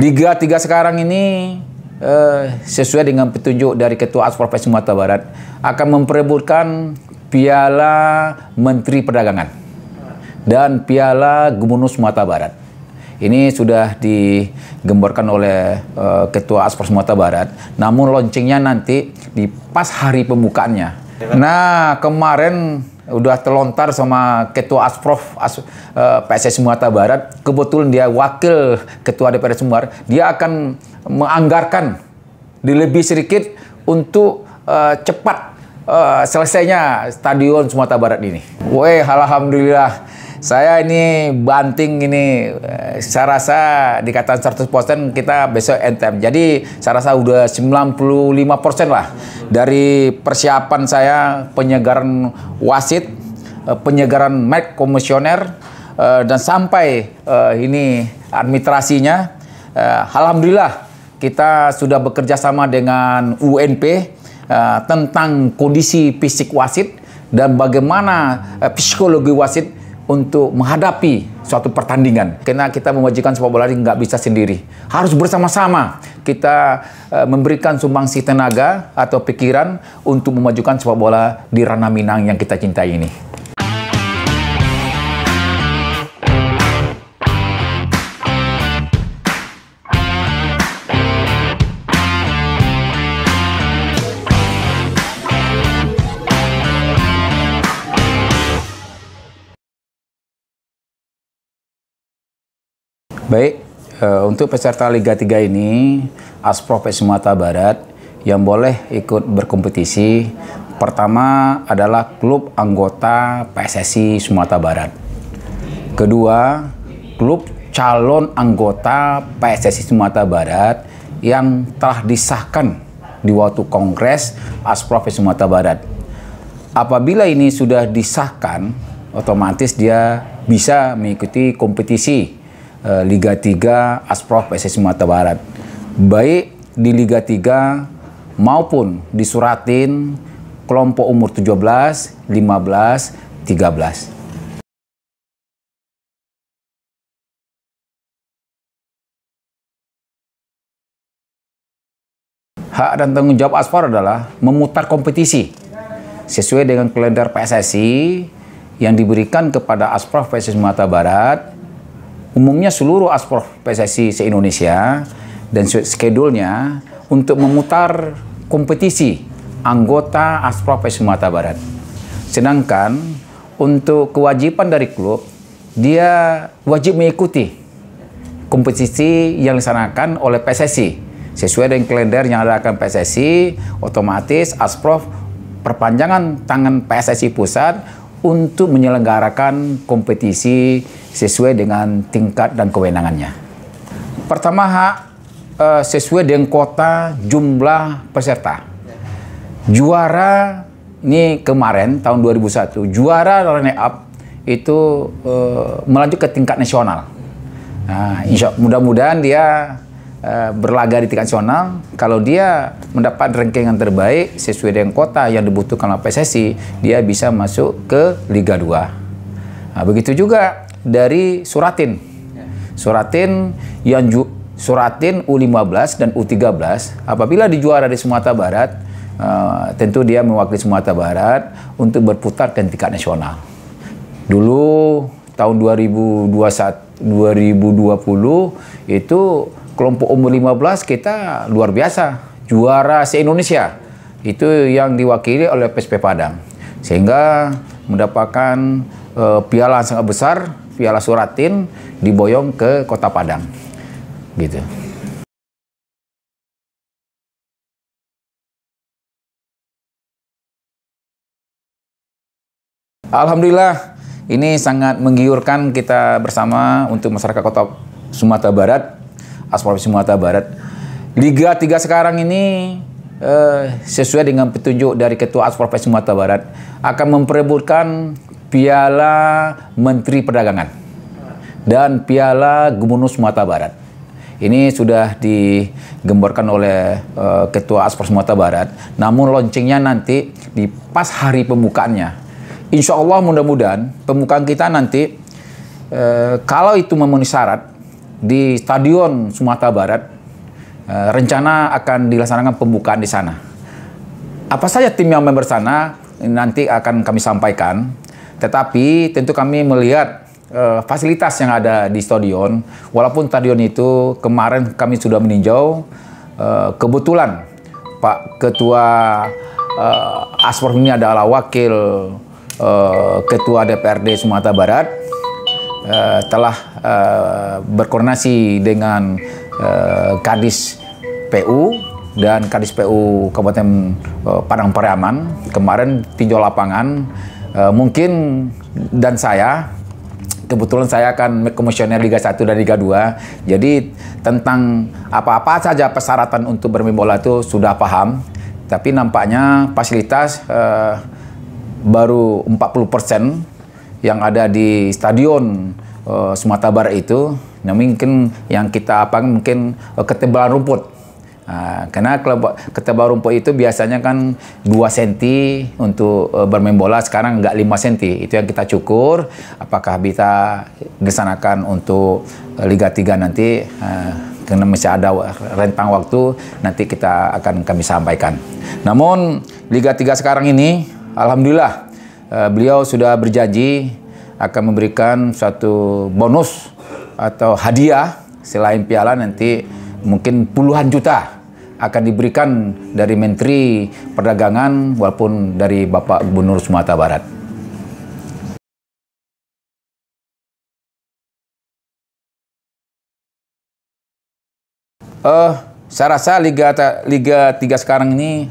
Liga 3 sekarang ini sesuai dengan petunjuk dari Ketua Asprov PSSI Sumatera Barat akan memperebutkan Piala Menteri Perdagangan dan Piala Gubernur Sumatera Barat. Ini sudah digemborkan oleh Ketua Asprov Sumatera Barat, namun launchingnya nanti di pas hari pembukaannya. Nah, kemarin udah terlontar sama Ketua Asprov PSSI Sumatera Barat. Kebetulan dia wakil Ketua DPR Sumbar. Dia akan menganggarkan lebih sedikit untuk cepat selesainya Stadion Sumatera Barat ini. Weh, alhamdulillah. Saya ini banting ini, saya rasa dikatakan 100% kita besok NTM. Jadi saya rasa udah 95% lah dari persiapan saya, penyegaran wasit, penyegaran mic komisioner, dan sampai ini administrasinya. Alhamdulillah kita sudah bekerja sama dengan UNP tentang kondisi fisik wasit dan bagaimana psikologi wasit untuk menghadapi suatu pertandingan. Karena kita memajukan sepak bola ini nggak bisa sendiri. Harus bersama-sama kita memberikan sumbangsi tenaga atau pikiran untuk memajukan sepak bola di ranah Minang yang kita cintai ini. Baik, untuk peserta Liga 3 ini, Asprov PSSI Sumatera Barat yang boleh ikut berkompetisi, pertama adalah klub anggota PSSI Sumatera Barat. Kedua, klub calon anggota PSSI Sumatera Barat yang telah disahkan di waktu Kongres Asprov PSSI Sumatera Barat. Apabila ini sudah disahkan, otomatis dia bisa mengikuti kompetisi Liga 3 Asprov PSSI Sumatera Barat, baik di Liga 3 maupun di Suratin kelompok umur 17, 15, 13. Hak dan tanggung jawab Asprov adalah memutar kompetisi sesuai dengan kalender PSSI yang diberikan kepada Asprov PSSI Sumatera Barat. Umumnya seluruh Asprov PSSI se-Indonesia dan skedulnya untuk memutar kompetisi anggota Asprov PSSI Sumatera Barat. Sedangkan untuk kewajiban dari klub, dia wajib mengikuti kompetisi yang dilaksanakan oleh PSSI. Sesuai dengan kalender yang diadakan PSSI, otomatis Asprov perpanjangan tangan PSSI Pusat untuk menyelenggarakan kompetisi sesuai dengan tingkat dan kewenangannya. Pertama, hak sesuai dengan kuota jumlah peserta. Juara ini kemarin tahun 2001, juara runner up itu melanjut ke tingkat nasional. Nah, mudah-mudahan dia berlaga di tingkat nasional. Kalau dia mendapat ranking yang terbaik sesuai dengan kuota yang dibutuhkan oleh PSSI, dia bisa masuk ke Liga 2. Nah, begitu juga dari Suratin. Suratin U15 dan U13 apabila dijuara di Sumatera Barat, tentu dia mewakili Sumatera Barat untuk berputar ke tingkat nasional. Dulu tahun 2020 itu kelompok umur 15 kita luar biasa, juara se-Indonesia. Itu yang diwakili oleh PSP Padang. Sehingga mendapatkan piala yang sangat besar, Piala Suratin diboyong ke Kota Padang. Gitu. Alhamdulillah, ini sangat menggiurkan kita bersama untuk masyarakat Kota Sumatera Barat. Asprov Sumatera Barat. Liga 3 sekarang ini sesuai dengan petunjuk dari Ketua Asprov PSSI Sumatera Barat akan memperebutkan Piala Menteri Perdagangan dan Piala Gubernur Sumatera Barat. Ini sudah digemborkan oleh Ketua Asprov Sumatera Barat, namun launchingnya nanti di pas hari pembukaannya. Insya Allah mudah-mudahan pembukaan kita nanti kalau itu memenuhi syarat di Stadion Sumatera Barat. Rencana akan dilaksanakan pembukaan di sana. Apa saja tim yang main bersana nanti akan kami sampaikan. Tetapi tentu kami melihat fasilitas yang ada di stadion. Walaupun stadion itu kemarin kami sudah meninjau, kebetulan Pak Ketua Asprof ini adalah wakil Ketua DPRD Sumatera Barat, telah berkoordinasi dengan Kadis PU dan Kadis PU Kabupaten Padang Pariaman. Kemarin tinjau lapangan, mungkin dan saya kebetulan saya akan komisioner Liga 1 dan Liga 2. Jadi tentang apa-apa saja persyaratan untuk bermain bola itu sudah paham. Tapi nampaknya fasilitas baru 40% yang ada di Stadion Sumatera Barat itu. Nah, mungkin yang kita mungkin ketebalan rumput. Karena ketebalan rumput itu biasanya kan 2 cm untuk bermain bola, sekarang nggak 5 cm. Itu yang kita cukur. Apakah bisa dilaksanakan untuk Liga 3 nanti? Karena masih ada rentang waktu, nanti kami sampaikan. Namun Liga 3 sekarang ini, alhamdulillah, beliau sudah berjanji akan memberikan suatu bonus atau hadiah selain piala, nanti mungkin puluhan juta akan diberikan dari Menteri Perdagangan walaupun dari Bapak Gubernur Sumatera Barat. Saya rasa Liga 3 sekarang ini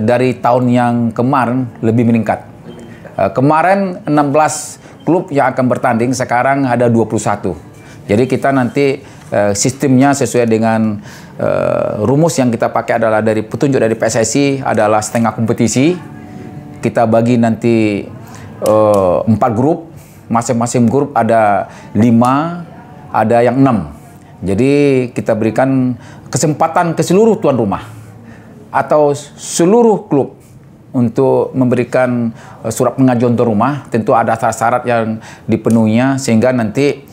dari tahun yang kemarin lebih meningkat. Kemarin 16 klub yang akan bertanding, sekarang ada 21. Jadi kita nanti sistemnya sesuai dengan rumus yang kita pakai adalah dari petunjuk dari PSSI adalah setengah kompetisi. Kita bagi nanti 4 grup, masing-masing grup ada 5, ada yang 6. Jadi kita berikan kesempatan ke seluruh tuan rumah atau seluruh klub untuk memberikan surat pengajuan tuan rumah. Tentu ada syarat-syarat yang dipenuhinya sehingga nanti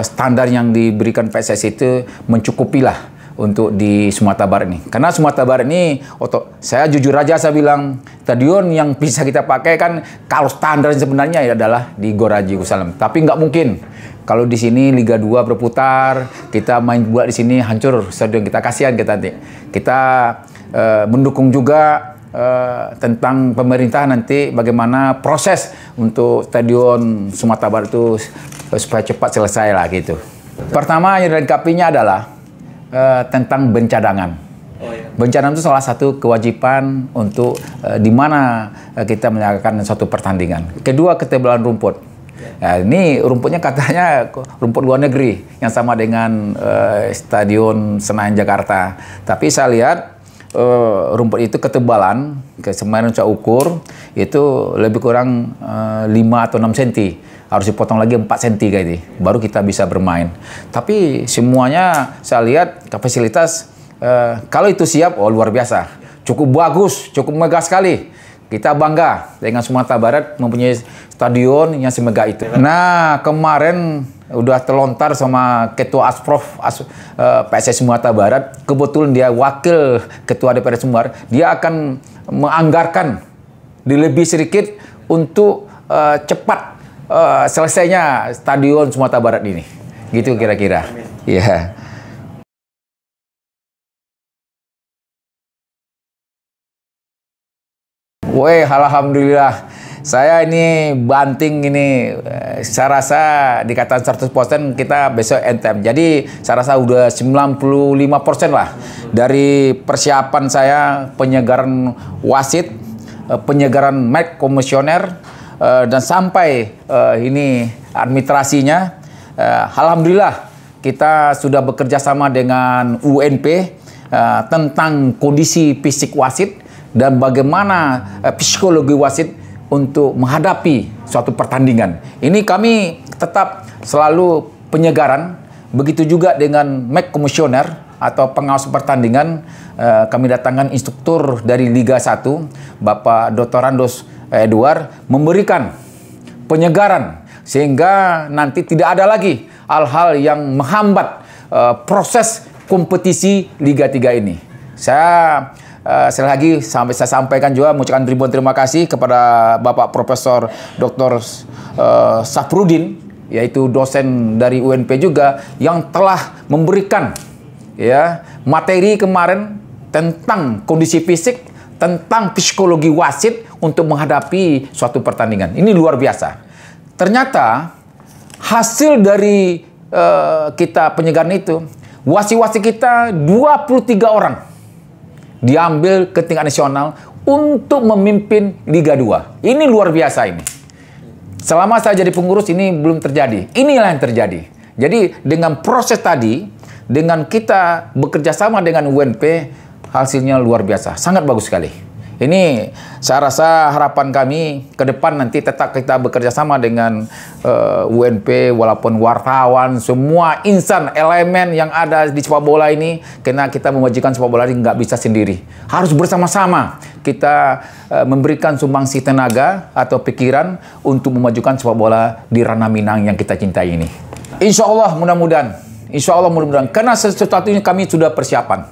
standar yang diberikan PSSI itu mencukupilah untuk di Sumatera Barat ini. Karena Sumatera Barat ini, saya jujur aja saya bilang, stadion yang bisa kita pakai kan kalau standar sebenarnya adalah di Gor Haji Salam. Tapi nggak mungkin kalau di sini Liga 2 berputar, kita main bola di sini hancur stadion kita, kasihan kita nanti. Kita mendukung juga tentang pemerintah nanti bagaimana proses untuk stadion Sumatera Barat itu supaya cepat selesai lah gitu. Pertama yang dilengkapinya adalah tentang bencadangan. Bencadangan itu salah satu kewajiban untuk di mana kita menjalankan suatu pertandingan. Kedua, ketebalan rumput. Ya, ini rumputnya katanya rumput luar negeri yang sama dengan Stadion Senayan Jakarta. Tapi saya lihat rumput itu ketebalan, kemarin saya ukur itu lebih kurang 5 atau 6 cm. Harus dipotong lagi 4 cm kayak ini, baru kita bisa bermain. Tapi semuanya saya lihat fasilitas kalau itu siap, oh luar biasa. Cukup bagus, cukup megah sekali. Kita bangga dengan Sumatera Barat mempunyai stadion yang semegah itu. Nah, kemarin udah terlontar sama Ketua Asprof PSSI Sumatera Barat. Kebetulan dia wakil Ketua DPRD Sumatera. Dia akan menganggarkan lebih sedikit untuk cepat selesainya Stadion Sumatera Barat ini. Gitu kira-kira. Iya. Woi, alhamdulillah. Saya ini banting ini, saya rasa dikatakan 100% kita besok NTM. Jadi saya rasa udah 95% lah dari persiapan saya, penyegaran wasit, penyegaran mic komisioner, dan sampai ini administrasinya. Alhamdulillah kita sudah bekerja sama dengan UNP tentang kondisi fisik wasit dan bagaimana psikologi wasit untuk menghadapi suatu pertandingan. Ini kami tetap selalu penyegaran, begitu juga dengan match komisioner atau pengawas pertandingan. Kami datangkan instruktur dari Liga 1, Bapak Dr. Randos Edward, memberikan penyegaran sehingga nanti tidak ada lagi hal-hal yang menghambat proses kompetisi Liga 3 ini. Saya sekali lagi saya sampaikan juga mengucapkan ribuan terima kasih kepada Bapak Profesor Dr. Safrudin, yaitu dosen dari UNP juga, yang telah memberikan materi kemarin tentang kondisi fisik, tentang psikologi wasit untuk menghadapi suatu pertandingan. Ini luar biasa. Ternyata hasil dari kita penyegaran itu, wasit-wasit kita 23 orang diambil ke tingkat nasional untuk memimpin Liga 2. Ini luar biasa ini. Selama saya jadi pengurus ini belum terjadi. Inilah yang terjadi. Jadi dengan proses tadi, dengan kita bekerja sama dengan UNP, hasilnya luar biasa. Sangat bagus sekali. Ini saya rasa harapan kami ke depan nanti tetap kita bekerja sama dengan UNP, walaupun wartawan, semua insan, elemen yang ada di sepak bola ini, karena kita memajukan sepak bola ini nggak bisa sendiri. Harus bersama-sama kita memberikan sumbangsi tenaga atau pikiran untuk memajukan sepak bola di ranah Minang yang kita cintai ini. Insya Allah mudah-mudahan, karena sesuatu ini kami sudah persiapan.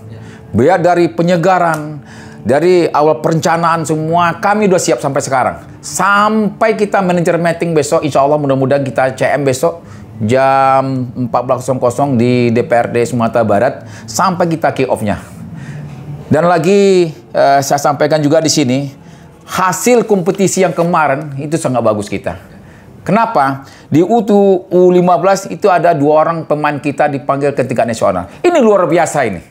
Biar dari penyegaran, dari awal perencanaan semua, kami udah siap sampai sekarang. Sampai kita manajer meeting besok, insya Allah mudah-mudahan kita CM besok jam 14.00 di DPRD Sumatera Barat, sampai kita kick off-nya. Dan lagi saya sampaikan juga di sini, hasil kompetisi yang kemarin itu sangat bagus kita. Kenapa? Di U15 itu ada 2 orang pemain kita dipanggil ke tingkat nasional. Ini luar biasa ini.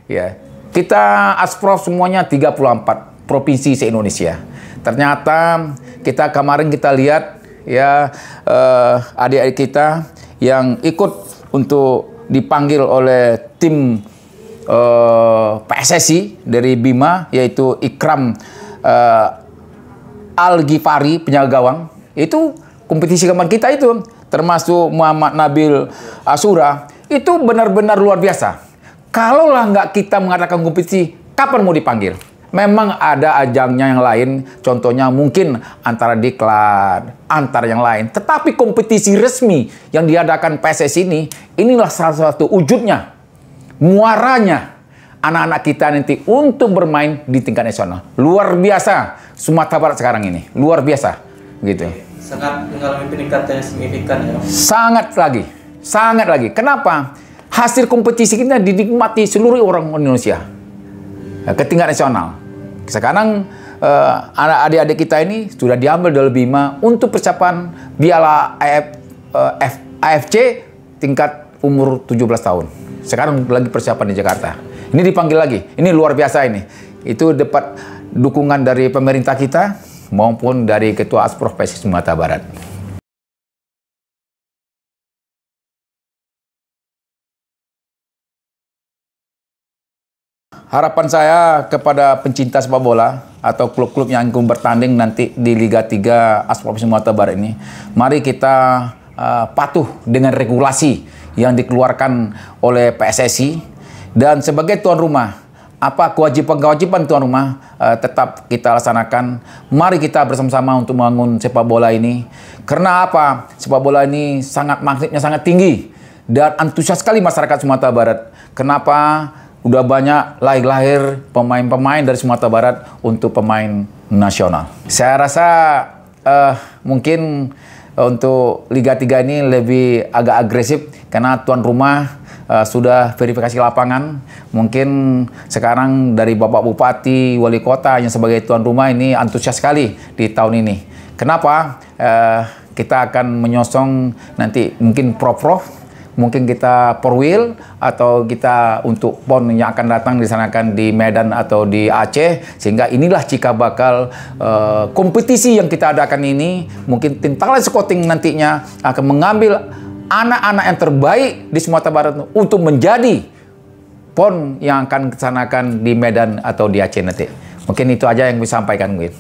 Ya. Kita Asprof semuanya 34 provinsi se-Indonesia. Ternyata kita kemarin kita lihat adik-adik kita yang ikut untuk dipanggil oleh tim PSSI dari Bima, yaitu Ikram Al-Ghifari, penjaga gawang. Itu kompetisi kemarin kita itu, termasuk Muhammad Nabil Asura, itu benar-benar luar biasa. Kalaulah nggak kita mengadakan kompetisi, kapan mau dipanggil? Memang ada ajangnya yang lain, contohnya mungkin antara diklat, antara yang lain. Tetapi kompetisi resmi yang diadakan PSSI ini, inilah salah satu wujudnya, muaranya anak-anak kita nanti untuk bermain di tingkat nasional. Luar biasa Sumatera Barat sekarang ini, luar biasa, gitu. Sangat mengalami peningkatan yang signifikan ya. Sangat lagi. Kenapa? Hasil kompetisi kita dinikmati seluruh orang Indonesia ke tingkat nasional. Sekarang adik-adik kita ini sudah diambil dari Bima untuk persiapan Piala AFC tingkat umur 17 tahun. Sekarang lagi persiapan di Jakarta. Ini dipanggil lagi. Ini luar biasa ini. Itu dapat dukungan dari pemerintah kita maupun dari Ketua Asprof PSSI Sumatera Barat. Harapan saya kepada pencinta sepak bola atau klub-klub yang akan bertanding nanti di Liga 3 Asprof Sumatera Barat ini, mari kita patuh dengan regulasi yang dikeluarkan oleh PSSI, dan sebagai tuan rumah, apa kewajiban tuan rumah tetap kita laksanakan. Mari kita bersama-sama untuk membangun sepak bola ini. Karena apa? Sepak bola ini magnetnya sangat tinggi dan antusias sekali masyarakat Sumatera Barat. Kenapa? Udah banyak lahir pemain-pemain dari Sumatera Barat untuk pemain nasional. Saya rasa mungkin untuk Liga 3 ini lebih agak agresif karena tuan rumah sudah verifikasi lapangan. Mungkin sekarang dari Bapak Bupati, Wali Kota yang sebagai tuan rumah ini antusias sekali di tahun ini. Kenapa? Kita akan menyosong nanti mungkin prof-prof, mungkin kita Porwil, atau kita untuk PON yang akan datang disanakan di Medan atau di Aceh, sehingga inilah cikal bakal kompetisi yang kita adakan ini. Mungkin tim Thailand Scouting nantinya akan mengambil anak-anak yang terbaik di Sumatera Barat untuk menjadi PON yang akan disanakan di Medan atau di Aceh nanti. Mungkin itu aja yang bisa sampaikan, Win.